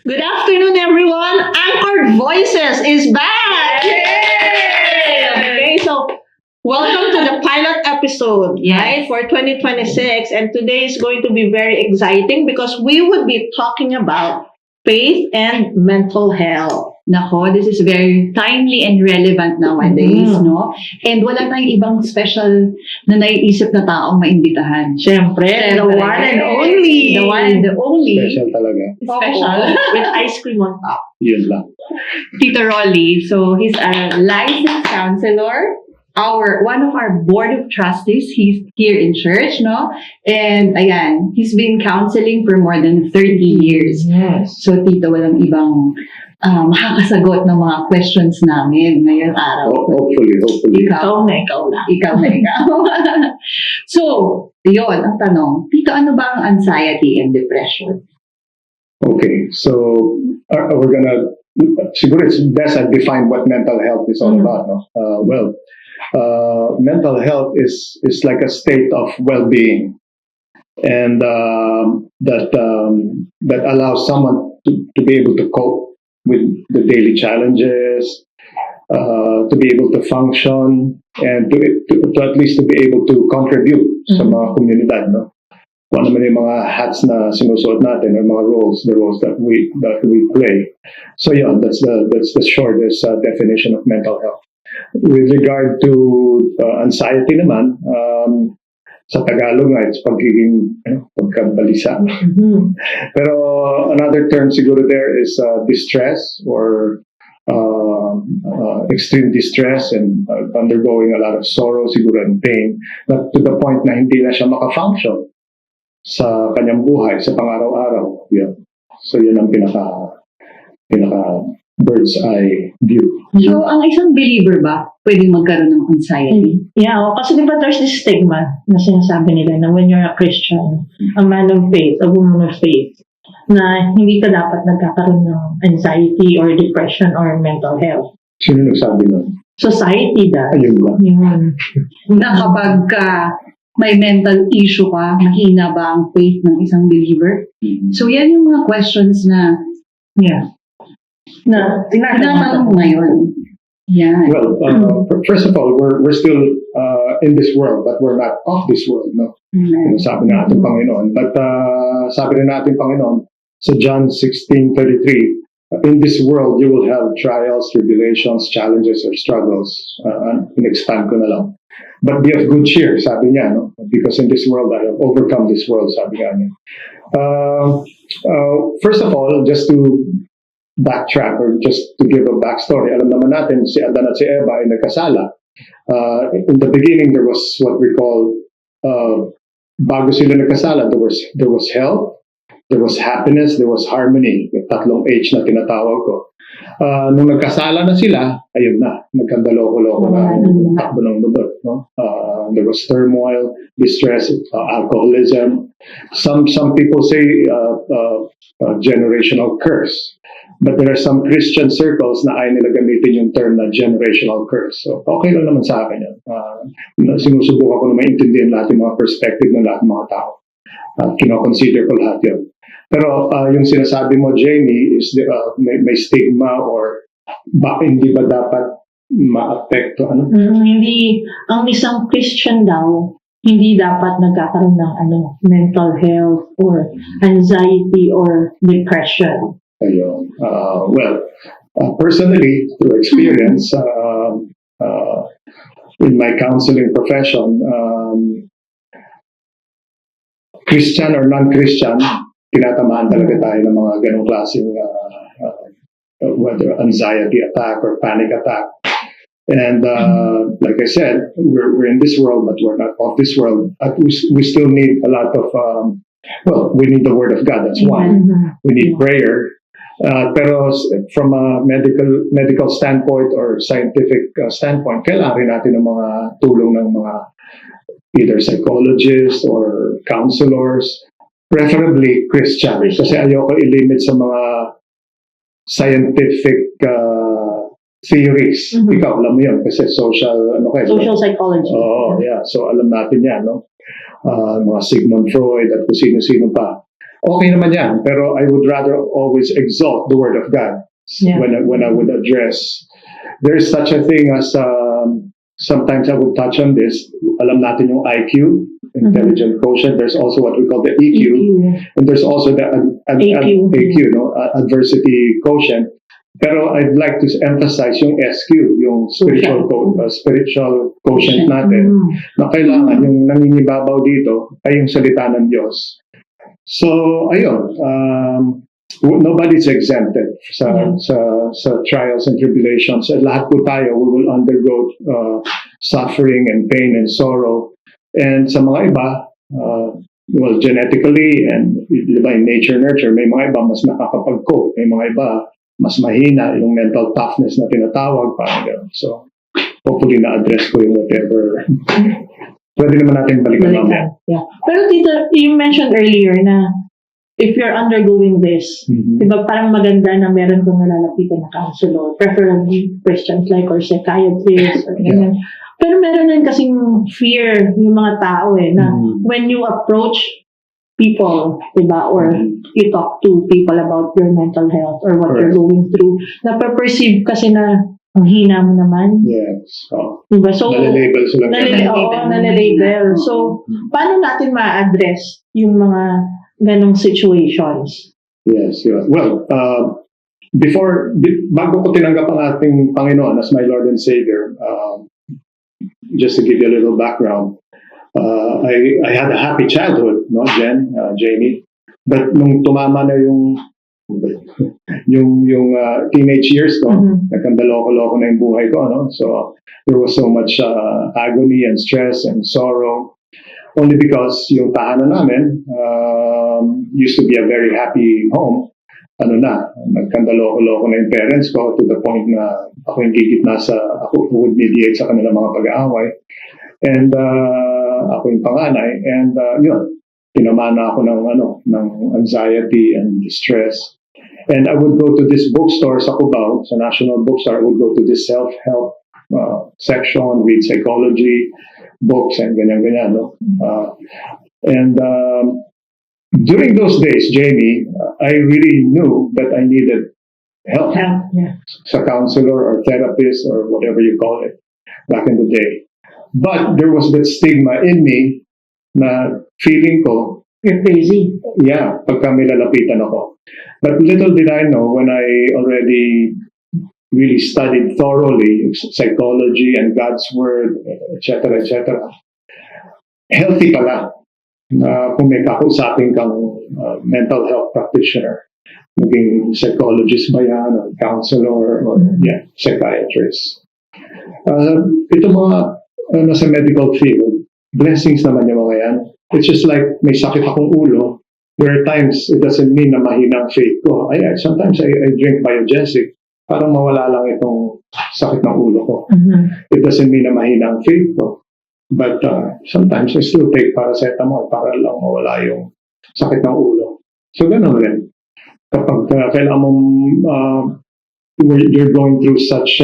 Good afternoon, everyone. Anchored Voices is back. Yay! Okay, so welcome to the pilot episode, right, for 2026. And today is going to be very exciting because we would be talking about faith and mental health. Nako, this is very timely and relevant nowadays, no? And wala tayong ibang special na naiisip na taong maimbitahan. Siyempre, the one and only. The one and the only. Special talaga. Special. With ice cream on top. Yun lang. Tito Rolly. So, he's a licensed counselor. One of our board of trustees, he's here in church, no? And ayan, he's been counseling for more than 30 years. Yes. So, Tito, walang ibang makakasagot ng mga questions namin ngayong araw. Hopefully. Ikaw na, ikaw na. Ikaw. So, yun, ang tanong, Tito, ano ba ang anxiety and depression? Okay, so we're gonna, siguro it's best I define what mental health is all about. No? Mental health is like a state of well-being, and that allows someone to be able to cope with the daily challenges, to be able to function, and to at least to be able to contribute sa mga komunidad, no? Kung ano man yung mga hats na sinusuot natin or mga the roles that we play. So yeah, that's the shortest definition of mental health. With regard to anxiety naman, sa Tagalog nga, it's pagkabalisa. Pero another term siguro there is distress or extreme distress and undergoing a lot of sorrow siguro and pain, not to the point na hindi na siya maka-function sa kanyang buhay, sa pang-araw-araw. Yeah. So yun ang pinaka bird's eye view. So, ang isang believer ba, pwedeng magkaroon ng anxiety? Yeah, kasi di ba there's this stigma na sinasabi nila na when you're a Christian, a man of faith, a woman of faith, na hindi ka dapat nagkakaroon ng anxiety or depression or mental health. Sino nagsabi nun? Society dahil. Ayun ba? Yun. Na kapag may mental issue ka, mahina ba ang faith ng isang believer? So, yan yung mga questions na tinatanong mo ngayon. Yeah. Well, first of all, we're still in this world, but we're not of this world, no? Sabi na ating Panginoon. But sabi na natin Panginoon sa John 16:33, in this world you will have trials, tribulations, challenges, or struggles. In-expand ko na lang. But be of good cheer, sabi niya, no? Because in this world I have overcome this world, sabi niya. First of all, just to backtrack or just to give a backstory, alam naman natin si Adan at si Eva ay nagkasala. In the beginning, there was what we call, bago sila nagkasala, there was health, there was happiness, there was harmony, yung tatlong H na tinatawag ko. Nung nagkasala na sila, ayun na, nagkandaloko-loko na takbo ng mundo. No? There was turmoil, distress, alcoholism. Some people say generational curse. But there are some Christian circles na ayaw nila gamitin yung term na generational curse. So, okay lang naman sa akin yan. Sinusubukan ko na maintindihan lahat yung mga perspective ng lahat ng mga tao. Kino-consider ko lahat yun. Pero yung sinasabi mo, Jamie, is may stigma or hindi ba dapat ma-apekto? Hindi, ang isang Christian daw, hindi dapat nagkakaroon ng mental health or anxiety or depression. Ayun. Personally, through experience, in my counseling profession, Christian or non-Christian, tinatamaan talaga tayo ng mga ganong klaseng whether anxiety attack or panic attack. And like I said, we're in this world, but we're not of this world. We still need a lot of, we need the Word of God, that's one. We need prayer. Pero from a medical standpoint or scientific standpoint, kailangan rin natin ng mga tulong ng mga either psychologists or counselors, preferably Christian. Kasi ayoko i-limit sa mga scientific theories. Ikaw, alam mo yun, kasi social psychology. Oh, yeah. So alam natin yan, no? Mga Sigmund Freud at kung sino-sino pa. Okay naman yan, pero I would rather always exalt the Word of God Yeah. when I would address. There is such a thing as, sometimes I would touch on this, alam natin yung IQ, intelligent quotient, there's also what we call the EQ, and there's also the AQ, no? Adversity quotient. Pero I'd like to emphasize yung SQ, yung spiritual quotient natin, na kailangan yung nangingibabaw dito ay yung salita ng Diyos. So, ayun, nobody's exempted sa trials and tribulations. At lahat po tayo, we will undergo suffering and pain and sorrow. And sa mga iba, well, genetically and diba, in nature nurture, may mga iba mas nakakapag-cope, may mga iba mas mahina yung mental toughness na tinatawag, parang gano'n. So, hopefully na-address ko yung whatever. Pwede naman natin balikan mamaya. Yeah. Pero Tito, you mentioned earlier na if you're undergoing this, diba parang maganda na meron kong nalalapitan na counselor, preferably Christians like or psychiatrist or ganyan. Pero meron din kasing fear yung mga tao na when you approach people, diba, or you talk to people about your mental health or what you're going through, napaperceive kasi na ang hina mo naman. Yes. So, diba? So, nalilabel sila. nalilabel. So, paano natin ma-address yung mga ganong situations? Yes. Well, bago ko tinanggap ang ating Panginoon as my Lord and Savior, just to give you a little background, I had a happy childhood, no, Jen, Jamie. But nung tumama na yung teenage years ko, nagkandaloko-loko na yung buhay ko, no? So there was so much agony and stress and sorrow, only because yung tahanan namin used to be a very happy home. Nagkandaloko-loko na yung parents ko to the point na ako yung gigitna ako would mediate sa kanilang mga pag-aaway. And ako yung panganay, and yun, tinamana ako ng anxiety and distress. And I would go to this bookstore sa Cubao, sa National Bookstore. I would go to this self-help section, read psychology books and ganyan-ganyan. No? And during those days, Jamie, I really knew that I needed help. Sa counselor or therapist or whatever you call it back in the day. But there was that stigma in me na feeling ko, you're crazy. Yeah, pagka may lalapitan ako. But little did I know when I already really studied thoroughly psychology and God's Word, etc., etc. Healthy pala kung may kakusapin kang mental health practitioner. Maging psychologist ba yan, or counselor, or psychiatrist. Ito mga nasa medical field, blessings naman yung mga yan. It's just like may sakit akong ulo. There are times it doesn't mean na mahina ang faith ko. Sometimes I drink Biogesic para mawala lang itong sakit ng ulo ko. It doesn't mean na mahina ang faith ko. But sometimes I still take paracetamol para lang mawala yung sakit ng ulo. So ganun rin. Kapag kailangan mong you're going through such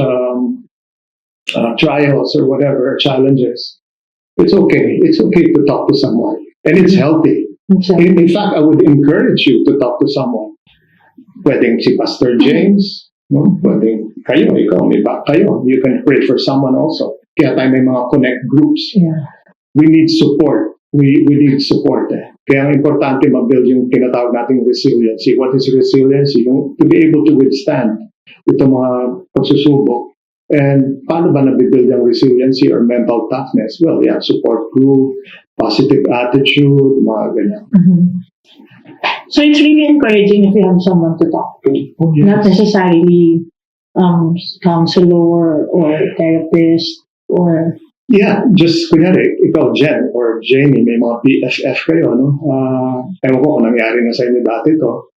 trials or whatever, challenges, it's okay. It's okay to talk to someone. And it's healthy. In fact, I would encourage you to talk to someone. Pwedeng si Pastor James, no? Pwedeng kayo, ikaw, may back kayo. You can pray for someone also. Kaya tayo may mga connect groups. Yeah. We need support. We need support. Kaya ang importante mag-build yung tinatawag nating resiliency. What is resiliency? Yung to be able to withstand itong mga pagsusubok. And paano ba nabibuild yung resiliency or mental toughness? Well, support group, positive attitude, mga ganyan. So it's really encouraging if you have someone to talk to. Not necessarily counselor or therapist or... Yeah, just kunyari, ikaw, Jen, or Jamie, may mga BFF kayo, no? Ewan ko kung nangyari na sa inyo dati to.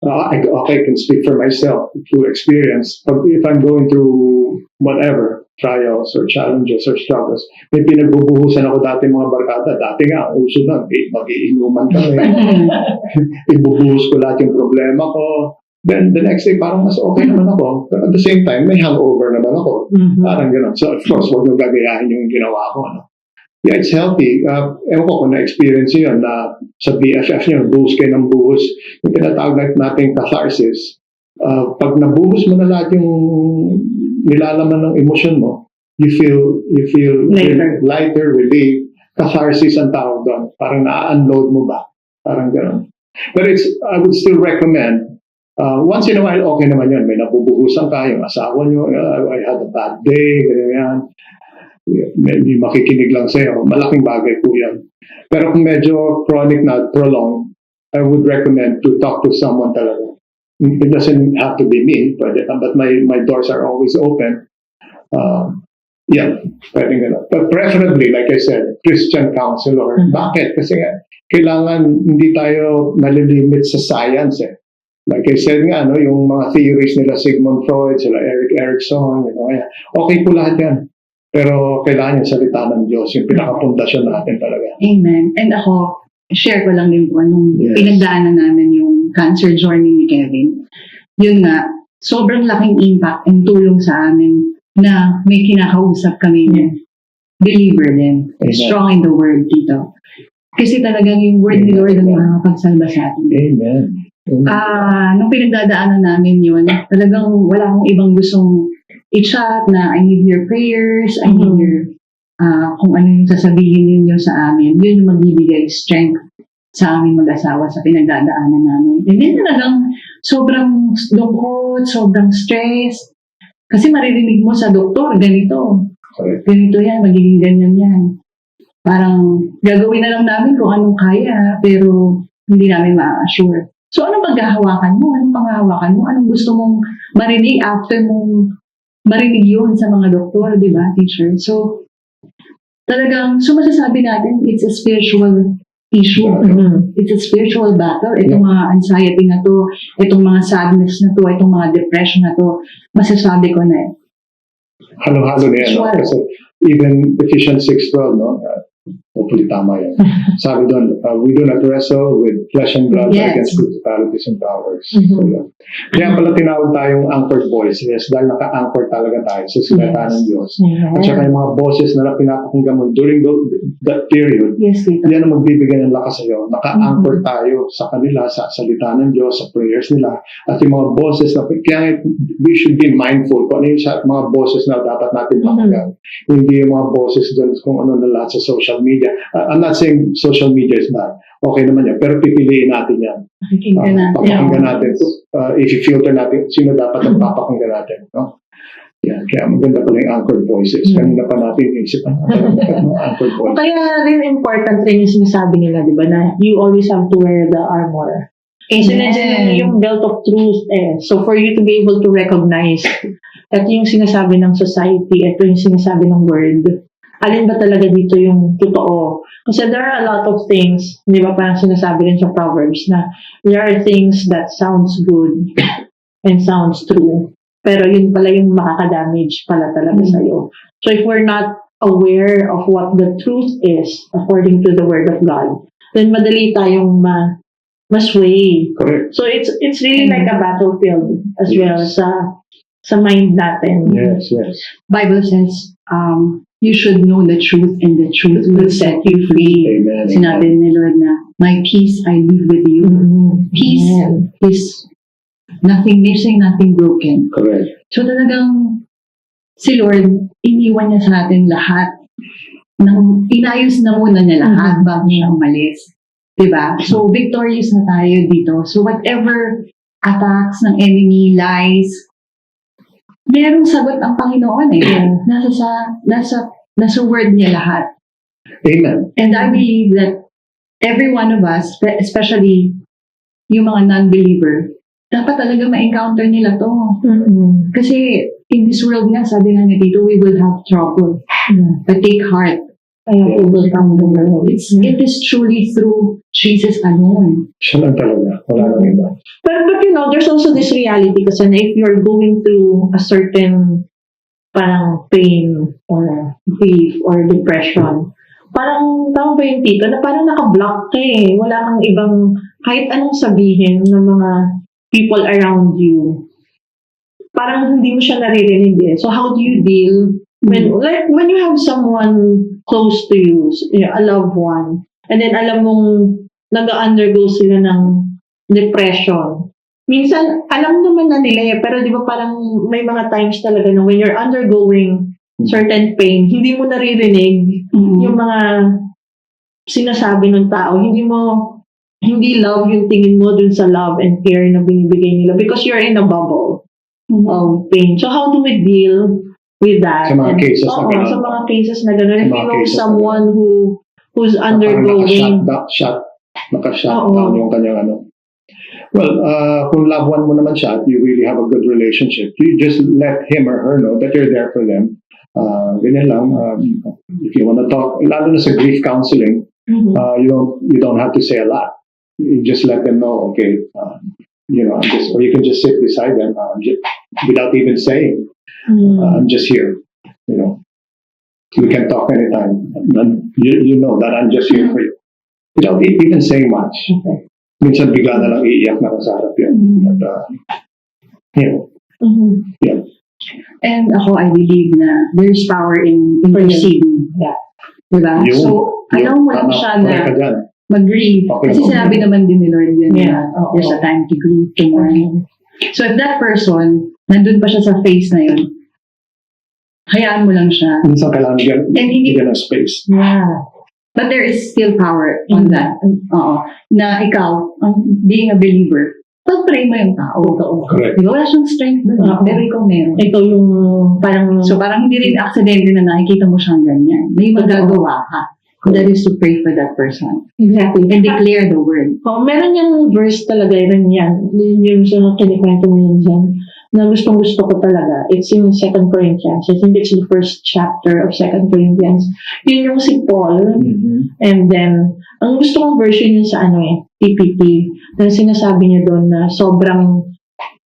I can speak for myself through experience. If I'm going through whatever, trials or challenges or struggles, may pinagbubuhusan ako dati mga barkada. Dati nga, uso na, mag-iinuman kami. Ibubuhos ko lahat yung problema ko. Then the next day, parang mas okay naman ako. But at the same time, may hangover naman ako. Parang gano'n. So of course, huwag nyo gagayahin yung ginawa ko. No? Yeah, it's healthy. Ewan ko kung na-experience nyo yun na sa BFF nyo, buhos kayo ng buhos, yung tinatawag natin catharsis. Pag nabuhos mo na lahat yung nilalaman ng emosyon mo, you feel lighter, relieved. Catharsis ang tawag doon. Parang na-unload mo ba? Parang gano'n. But I would still recommend, once in a while, okay naman yun. May nabubuhusan ka, yung asawa nyo, I had a bad day, ganyan. May makikinig lang sa'yo. Malaking bagay po yan. Pero kung medyo chronic na, prolonged, I would recommend to talk to someone talaga. It doesn't have to be me, but my doors are always open. Yeah, pwedeng gano'n. But preferably, like I said, Christian counselor. Bakit? Kasi kailangan hindi tayo nalilimit sa science eh. Like I said nga, yung mga theories nila Sigmund Freud, sila Erik Erikson, okay po lahat yan. Pero kailangan yung salita ng Diyos, yung pinakapundasyon natin talaga. Amen. And ako, share ko lang din po, nung pinagdaanan namin yung cancer journey ni Kevin. Yun nga, sobrang laking impact and tulong sa amin na may kinakausap kami niya. Believer din. Amen. Strong in the word dito. Kasi talagang yung word ni Lord ang makakapagsalba sa atin. Amen. Nung pinagdadaanan namin yun, talagang wala akong ibang gustong i-chat na I need your prayers, I need your kung ano yung sasabihin ninyo sa amin. Yun yung magbibigay strength sa aming mag-asawa sa pinagdadaanan namin. And then talagang sobrang lungkot, sobrang stress. Kasi maririnig mo sa doktor, ganito. Ganito yan, magiging ganyan yan. Parang gagawin na lang namin kung anong kaya, pero hindi namin ma-assure. So, anong paghahawakan mo? Anong panghahawakan mo? Anong gusto mong marinig after mong marinig yun sa mga doktor, di ba, teacher? So, talagang, masasabi natin, it's a spiritual issue. It's a spiritual battle. Itong mga anxiety na to, itong mga sadness na to, itong mga depression na to, masasabi ko na halo-halo na yan. Kasi even Ephesians 6:12, hopefully tama yan. Sabi doon, we do not wrestle with flesh and blood against principalities and powers. So, yeah. Kaya pala tinawag tayong anchored voices dahil naka-anchor talaga tayo sa salita ng Diyos. At saka yung mga boses na pinapakinggan mo during that period, yan ang magbibigay ng lakas sa iyo. Naka-anchor tayo sa kanila, sa salita ng Diyos, sa prayers nila. At yung mga boses na, kaya we should be mindful kung ano yung mga boses na dapat natin pakinggan. Hindi yung mga boses doon kung ano na lahat sa social media. I'm not saying social media is bad. Okay naman yan. Pero pipiliin natin yan. Papakinggan natin. If you filter natin, sino dapat ang papakinggan natin. No? Yan. Kaya maganda pala yung anchored voices. Kanina pa natin isip ang anchored voices. Kaya rin important rin yung sinasabi nila, di ba, na you always have to wear the armor. Kasi nandiyan yung belt of truth eh. So for you to be able to recognize ito yung sinasabi ng society, ito yung sinasabi ng word, alin ba talaga dito yung totoo? Kasi there are a lot of things, di ba, parang sinasabi rin sa Proverbs na there are things that sounds good and sounds true. Pero yun pala yung makaka-damage pala talaga sa'yo. So if we're not aware of what the truth is according to the Word of God, then madali tayong masway. Correct. So it's really like a battlefield as well sa mind natin. Yes. Bible says, you should know the truth and the truth will set you free. Amen. Sinabi ni Lord na, my peace I leave with you. Peace is nothing missing, nothing broken. Correct. So talagang si Lord, iniwan niya sa atin lahat. Inayos na muna niya lahat bago siya umalis. Diba? So victorious na tayo dito. So whatever attacks ng enemy, lies, merong sagot ang Panginoon eh. Nasa word niya lahat. Amen. And I believe that every one of us, especially yung mga non-believer, dapat talaga ma-encounter nila to. Kasi in this world nga, sabi nga dito, we will have trouble. But take heart. It is truly through Jesus alone. Siya lang talaga. Wala nang iba. But there's also this reality kasi na if you're going through a certain parang pain or grief or depression, parang tama ba yung tito na parang naka-block ka eh. Wala kang ibang, kahit anong sabihin ng mga people around you, parang hindi mo siya naririnig eh. So how do you deal When you have someone close to you, a loved one, and then alam mong nag-undergo sila ng depression. Minsan, alam naman na nila pero di ba parang may mga times talaga na when you're undergoing certain pain, hindi mo naririnig yung mga sinasabi ng tao. Hindi love yung tingin mo dun sa love and care na binibigay nila because you're in a bubble of pain. So how do we deal with that? Sa mga cases na gano'n. Sa mga cases na gano'n. If Sa you mga know cases na someone who's undergoing. Naka-shut down yung kanyang ano. Well, kung loved one mo naman siya, you really have a good relationship. You just let him or her know that you're there for them. Ganyan lang. If you want to talk, lalo na sa grief counseling, you don't have to say a lot. You just let them know, okay, or you can just sit beside them without even saying, I'm just here. We can talk anytime. You know that I'm just here for you. Without even saying much. Okay. Minsan bigla na lang iiyak na sa harap yan. Yeah. And ako, I believe na there's power in interceding. Yeah. Diba? So, alam mo lang siya na mag-grieve. Kasi sinabi naman din ni Lord yun na there's a time to grieve, to mourn. So, if that person, nandun pa siya sa phase na yun, hayaan mo lang siya. Minsan kailangan bigyan ng space. Yeah. But there is still power on that. Oo. Na ikaw, being a believer, pag-pray mo yung tao. Correct. Diba? Wala siyang strength doon. Pero ikaw meron. Ikaw yung parang... So, parang hindi rin aksidente na nakikita mo siyang ganyan. May magagawa ka. That is to pray for that person. Exactly. And declare the word. Meron yung verse talaga rin yan. Yung sa kinikwento mo yun dyan. Na gustong-gusto ko talaga. It's in 2 Corinthians. I think it's the first chapter of 2 Corinthians. Yun yung si Paul. And then, ang gusto kong version yun sa TPT. Na sinasabi niya doon na sobrang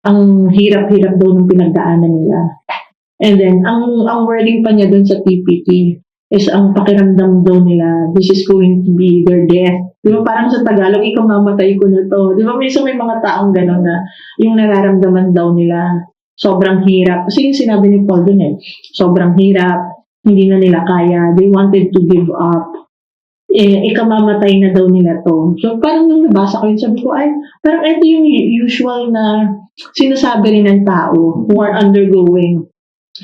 ang hirap-hirap daw ng pinagdaanan nila. And then, ang wording pa niya doon sa TPT is ang pakiramdam daw nila, this is going to be their death. Di ba parang sa Tagalog, ikaw mamatay ko na to. Di ba minsan may mga taong gano'n na yung nararamdaman daw nila, sobrang hirap. Kasi yung sinabi ni Paul dun sobrang hirap, hindi na nila kaya, they wanted to give up. Ikamamatay na daw nila to. So parang nung nabasa ko yun, sabi ko, parang ito yung usual na sinasabi rin ng tao who are undergoing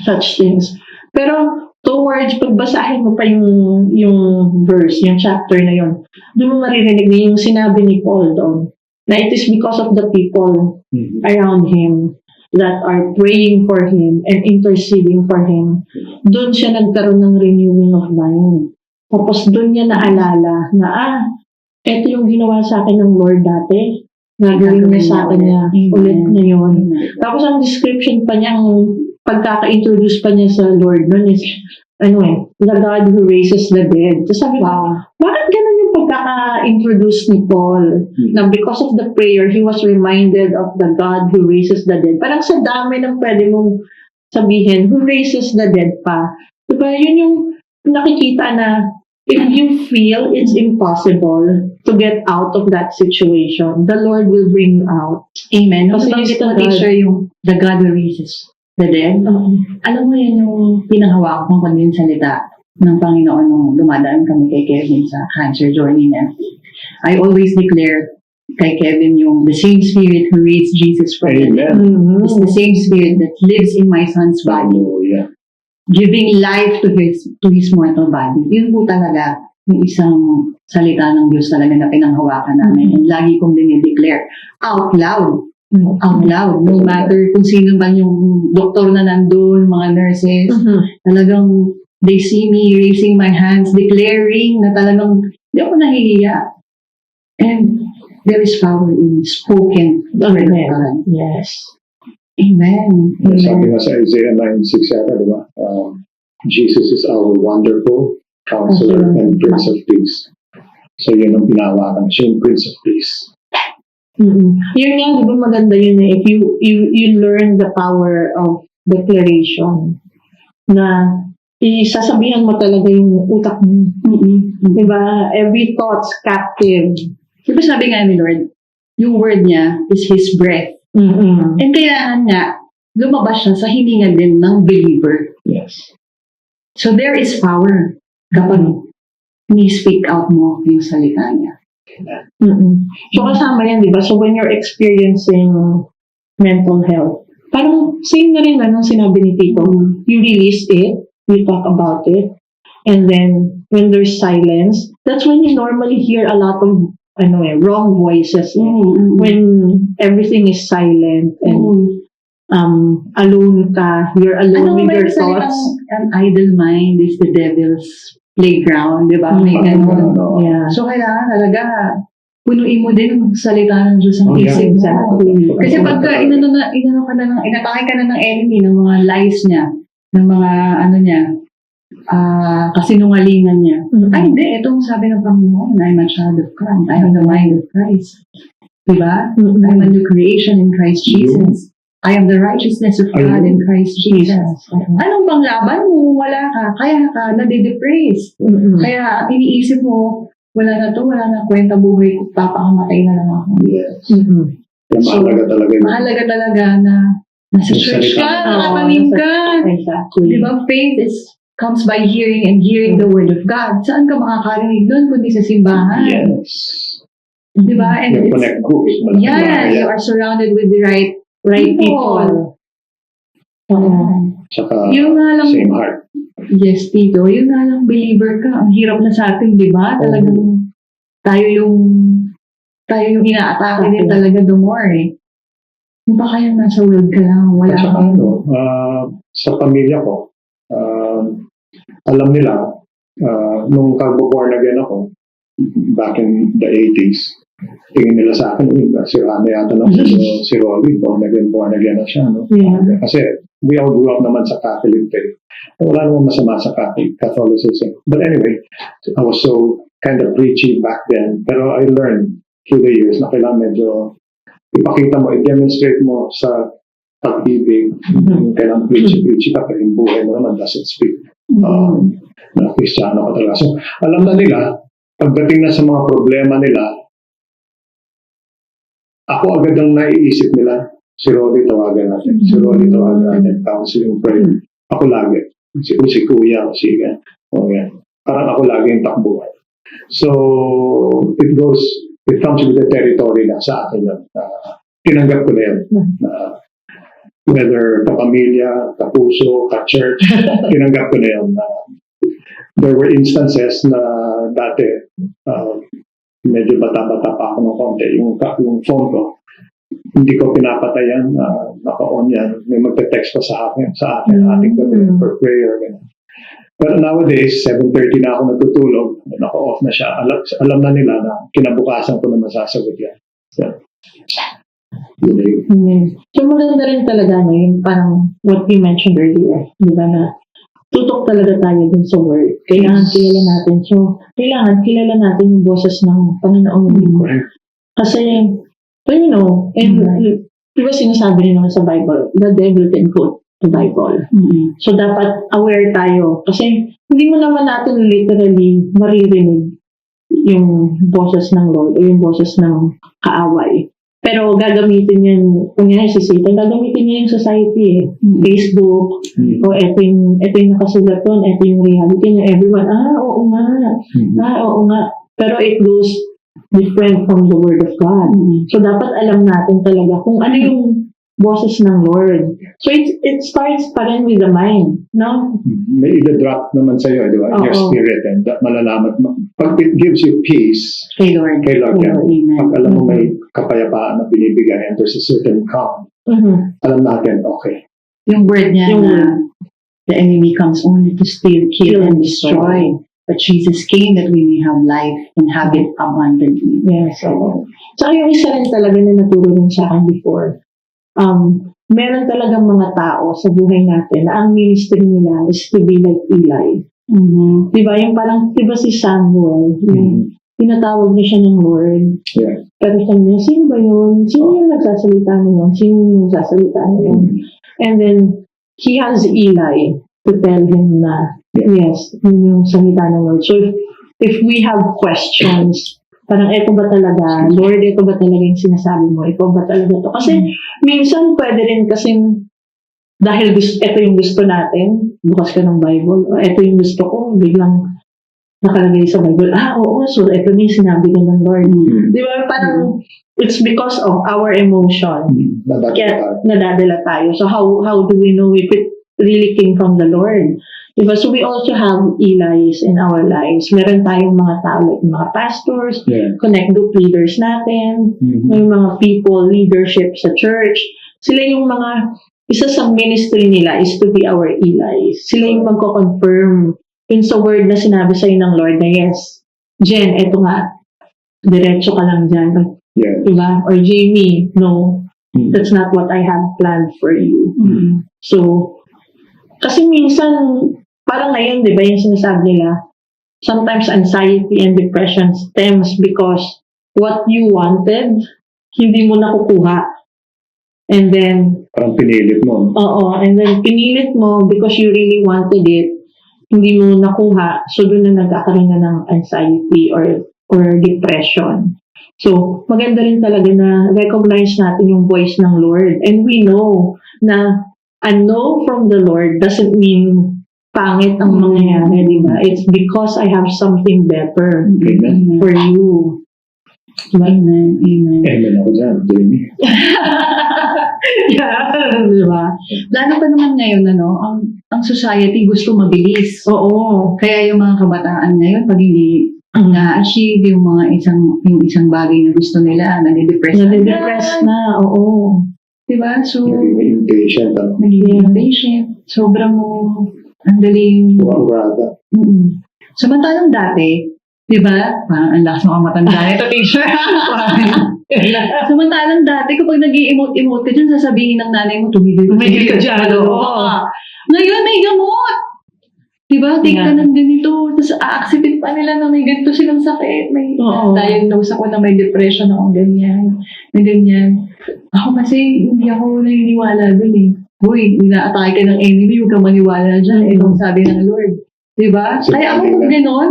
such things. Pero towards pagbasahin mo pa yung verse, yung chapter na yun, doon mo maririnig na yung sinabi ni Paul doon, na it is because of the people around him that are praying for him and interceding for him. Doon siya nagkaroon ng renewing of mind. Tapos doon niya naalala na, ito yung ginawa sa akin ng Lord dati. Gagawin niya sa akin niya ulit ngayon. Tapos ang description pa niya, pagkaka-introduce pa niya sa Lord nun is, the God who raises the dead. So sabi ko, bakit ganun yung pagkaka-introduce ni Paul? Na because of the prayer, he was reminded of the God who raises the dead. Parang sa dami ng pwede mong sabihin, who raises the dead pa. Diba, yun yung nakikita na if you feel it's impossible to get out of that situation, the Lord will bring you out. Amen. Kasi Kasi ito teacher yung the God who raises the dead. Alam mo yan yung pinanghawakan ko din salita ng Panginoon nung dumadaan kami kay Kevin sa cancer journey niya. I always declare kay Kevin yung the same spirit who raised Jesus from the dead is the same spirit that lives in my son's body. Giving life to his mortal body. Yun po talaga yung isang salita ng Diyos talaga na pinanghawakan namin. And lagi kong dinideclare out loud. Out loud. No matter kung sino man yung doktor na nandun, mga nurses, talagang they see me raising my hands, declaring na talagang hindi ako nahihiya. And there is power in spoken word of God. Yes. Amen. Sabi nga sa Isaiah 9:6 yata, di ba? Jesus is our wonderful counselor and Prince of Peace. So yun ang pinahawakan siya, yung Prince of Peace. Yun nga, di ba maganda yun if you learn the power of declaration na isasabihan mo talaga yung utak mo. Di ba? Every thought's captive. Di ba sabi nga ni Lord, yung word niya is His breath. And kaya nga, lumabas siya sa hininga din ng believer. Yes. So there is power kapag ni-speak out mo yung salita niya. So kasama yan, di ba? So when you're experiencing mental health, parang same na rin anong sinabi ni Tito. You release it, you talk about it, and then when there's silence, that's when you normally hear a lot of wrong voices. When everything is silent and alone ka, you're alone with your thoughts. An idle mind is the devil's playground, di ba? May ganun. Yeah. So kailangan talaga punuin mo din ang salita ng Diyos ang isip mo. Exactly. Kasi pagka inatake ka na ng enemy, ng mga lies niya, ng mga kasinungalingan niya. Ay, hindi. Itong sabi ng Panginoon, I'm a child of God. I have the mind of Christ. Diba? I'm a new creation in Christ Jesus. I am the righteousness of God in Christ Jesus. Anong pang laban mo? Wala ka. Kaya ka nade-depress. Kaya iniisip mo, wala na to, wala na kwenta buhay ko, papakamatay na lang ako. Yes. Mahalaga talaga yun. Mahalaga talaga na nasa church ka, nakatanim ka. Exactly. Diba? Faith comes by hearing and hearing the word of God. Saan ka makakarinig doon kundi sa simbahan? Yes. Diba? And Yung connect groups. you are surrounded with the right people. Saka Yung nga lang, same heart. yes, Tito, yung nga lang believer ka, ang hirap na sa atin, di ba? Talagang tayo yung inaatake din talaga the more eh. Yung ba kaya nasa world ka lang, wala At saka sa pamilya ko, alam nila, nung born again ako, back in the 80s, tingin nila sa akin, si Rana yata lang si Rolly, born again na siya. No? Yeah. Kasi we all grew up naman sa Catholic faith. Wala namang masama sa Catholicism. But anyway, I was so kind of preachy back then. Pero I learned through the years na kailangan medyo ipakita mo, i-demonstrate mo sa pag-ibig. Kailangan preachy ka, pero yung buhay mo naman doesn't speak. Na Kristiyano ka talaga. So, alam na nila, pagdating na sa mga problema nila, ako agad ang naiisip nila, si Rolly tawagan natin. Si Rolly tawagan natin. Counseling prayer. Ako lagi. Si Kuya, si yan. Parang ako lagi yung takbuhan. So, it comes with the territory na sa akin yun. Tinanggap ko na yun. Whether kapamilya, kapuso, ka-church, tinanggap ko na yun. There were instances na dati, medyo bata-bata pa ako ng konti, yung phone ko, hindi ko pinapatayan, naka-on yan. May magte-text pa sa akin, ating ko for prayer. Ganun. Pero nowadays, 7:30 na ako natutulog, naka-off na siya. Alam na nila na kinabukasan ko na masasagot yan. So, So maganda rin talaga yung parang what you mentioned earlier, di ba na tutok talaga tayo dun sa word. Kailangan kilala natin. So, kailangan kilala natin yung boses ng Panginoon. Kasi, and di ba sinasabi rin naman sa Bible, the devil can quote the Bible. So, dapat aware tayo. Kasi, hindi mo naman natin literally maririnig yung boses ng Lord o yung boses ng kaaway. Pero gagamitin yan, kung yan si Satan, gagamitin niya yung society Facebook, o ito yung nakasulat doon, ito yung reality niya, everyone, oo nga. Pero it goes different from the Word of God. So dapat alam natin talaga kung ano yung boses ng Lord. So it starts pa rin with the mind, no? May ida-drop naman sa'yo, di ba? Your spirit, and malalaman mo. Pag it gives you peace, kay Lord yan. Amen. Pag alam mo may kapayapaan na binibigay, and there's a certain calm, alam natin, okay. Yung word niya na the enemy comes only to steal, kill, and destroy. But Jesus came that we may have life and have it abundantly. Yes. So yung isa rin talaga na naturo rin sa akin before, meron talagang mga tao sa buhay natin na ang ministry nila is to be like Eli. Diba? Yung parang, diba si Samuel, yung tinatawag niya siya ng Lord. Yeah. Pero sabi niya, sino ba yun? Sino yung nagsasalita niya? Sino yung nagsasalita niya? And then, he has Eli to tell him na, yes, yun yung salita ng Lord. So, if we have questions, parang ito ba talaga, Lord, ito ba talaga yung sinasabi mo? Ito ba talaga to? Kasi minsan pwede rin kasing dahil ito yung gusto natin, bukas ka ng Bible, o ito yung gusto ko, biglang nakalagay sa Bible, oo, so ito na yung sinabi ko ng Lord. Di ba? Parang, it's because of our emotion. Kaya nadadala tayo. So how do we know if it really came from the Lord? Diba? So we also have Eli's in our lives. Meron tayong mga tao, like mga pastors, connect group leaders natin, may mga people, leadership sa church. Sila yung mga, isa sa ministry nila is to be our Eli's. Sila yung magko-confirm yun sa word na sinabi sa'yo ng Lord na yes, Jen, eto nga, diretso ka lang dyan. Yeah. Diba? Or Jamie, no, that's not what I have planned for you. So, kasi minsan, parang ngayon, di ba, yung sinasabi nila, sometimes anxiety and depression stems because what you wanted, hindi mo nakukuha. And then, parang pinilit mo. oo, and then pinilit mo because you really wanted it, hindi mo nakuha, so doon na nagkakaroon na ng anxiety or depression. So, maganda rin talaga na recognize natin yung voice ng Lord. And we know na a no from the Lord doesn't mean pangit ang mangyayari, di ba? It's because I have something better for you. Amen. Amen. Amen ako dyan, Jamie. Yeah, di ba? Lalo pa naman ngayon, ang society gusto mabilis. Oo. Kaya yung mga kabataan ngayon, pag hindi na-achieve yung isang bagay na gusto nila, nade-depress na, oo. Diba? So, Naging impatient, ano? naging impatient. Sobrang ang daling. Umaurada. Samantalang dati, diba? Parang ang lakas ng matanda ito, teacher. Samantalang dati, kapag nag-i-emote ka dyan, sasabihin ng nanay mo, tumigil Tumigil ka dyan, oo. Ngayon, may gamot! Diba? Take ka ng ganito. Tapos, a-acceptin pa nila na may ganito silang sakit. May diagnose ako na may depression ako, ganyan. Na ganyan. Ako kasi, hindi ako naniniwala dun eh. Uy, ina-atake ka ng enemy, huwag kang maniwala dyan. Itong sabi ng Lord. Diba? So, kaya ako pag ganon,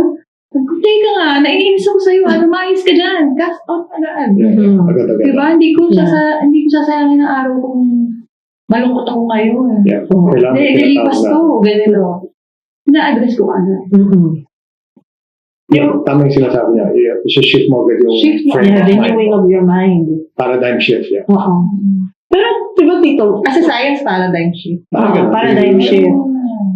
teka nga, naiinis ako sa'yo, lumayas ka dyan. Cast out agad. Agad-agad. Diba? Hindi ko sasayangin ang araw kung malungkot ako ngayon. Yeah. Kailangan Nilipas to, ganito. Na-address ko agad. Yeah, tama yung sinasabi niya. I-shift mo agad yung Shift mo. frame Yeah, of the mind. new way of your mind. Paradigm shift, yeah. Oo. Pero, di ba, Tito? Kasi science paradigm shift. Paradigm shift.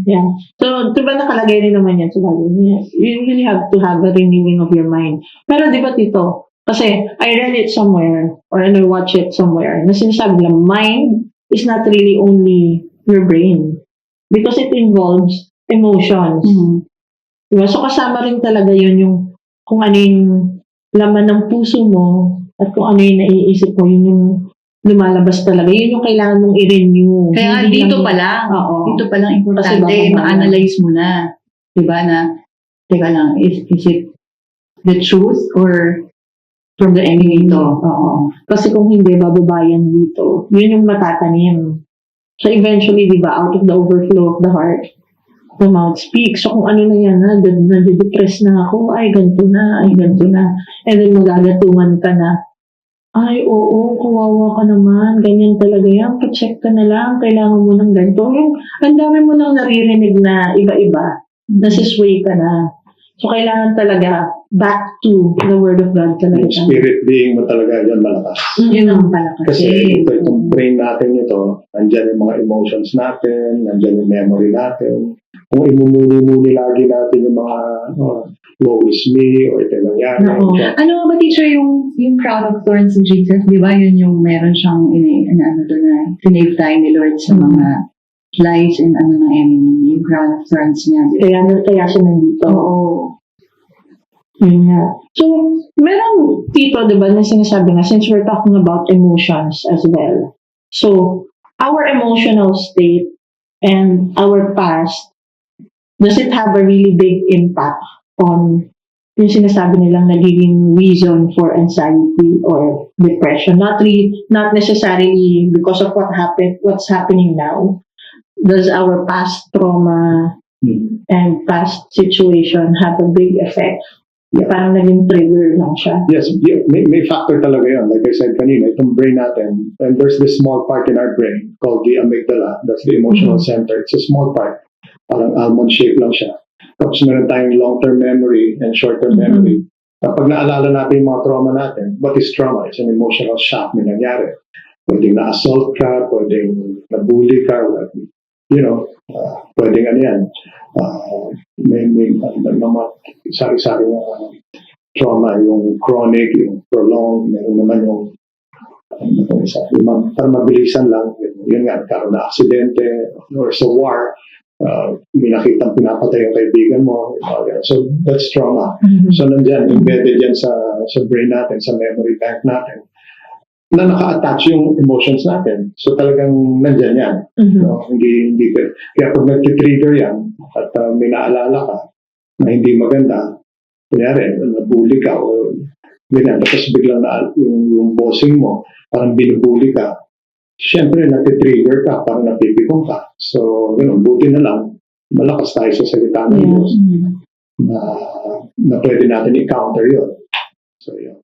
Yeah. So, di ba nakalagay rin naman yan sa Bible? You really have to have a renewing of your mind. Pero di ba, Tito? Kasi, I read it somewhere, or I watch it somewhere, na sinasabi lang, mind is not really only your brain. Because it involves emotions. Diba? So, kasama rin talaga yun yung kung ano yung laman ng puso mo at kung ano yung naiisip mo, yun yung lumalabas talaga. Yun yung kailangan mong i-renew. Kaya Hindi dito lang- pa lang, Oo. dito pa lang Kasi importante, baka ma-analyze mo na. Diba na, teka lang, is it the truth or from the enemy to? Oo. Kasi kung hindi, bababayan dito. Yun yung matatanim. So eventually, di ba, out of the overflow of the heart, the mouth speaks. So kung ano na yan, nade-depress na ako, ay ganito na. And then magagatungan ka na, ay oo, kawawa ka naman, ganyan talaga yan, pa-check ka na lang, kailangan mo ng ganito. Yung, ang dami mo nang naririnig na iba-iba, nasisway ka na. So kailangan talaga back to the Word of God talaga. Yung spirit being mo talaga, yan malakas. Yun ang pala Kasi kasi. itong brain natin ito, nandyan yung mga emotions natin, nandyan yung memory natin. Kung imumuni-muni lagi natin yung mga woe is me, or ito nangyari. Oo. Ano ba, teacher, yung crown of thorns ni Jesus, di ba yun yung meron siyang sinave tayo ni Lord sa mga lies and ng enemy, yung crown of thorns niya. Kaya siya nandito. Oo. Yun nga. So, merong tito, di ba, na sinasabi nga, since we're talking about emotions as well. So, our emotional state and our past, does it have a really big impact on yung sinasabi nilang nagiging reason for anxiety or depression? Not necessarily because of what's happening now. Does our past trauma and past situation have a big effect Parang naging trigger lang siya. Yes, may factor talaga yun. Like I said kanina, itong brain natin, and there's this small part in our brain called the amygdala. That's the emotional center. It's a small part. Parang almond shape lang siya. Tapos meron tayong long-term memory and short-term memory. Kapag naalala natin yung mga trauma natin, what is trauma? It's an emotional shock na nangyari. Pwedeng na-assault ka, pwedeng na-bully ka, pwedeng ano yan. May mga sari-sari na trauma, yung chronic, yung prolonged, meron naman yung parang mabilisan lang, yun nga, karoon na aksidente or sa war, may nakitang pinapatay yung kaibigan mo, so that's trauma. So nandyan, embedded yan sa brain natin, sa memory bank natin, na naka-attach yung emotions natin. So talagang nandyan yan. Hindi kaya pag nag-trigger yan at may naalala ka na hindi maganda, kunyari, nabully ka o ganyan, tapos biglang yung bossing mo, parang binubully ka, syempre nati-trigger ka, parang napipikong ka. So, buti na lang, malakas tayo sa salita ng Diyos na pwede natin i-counter yun. So, yun.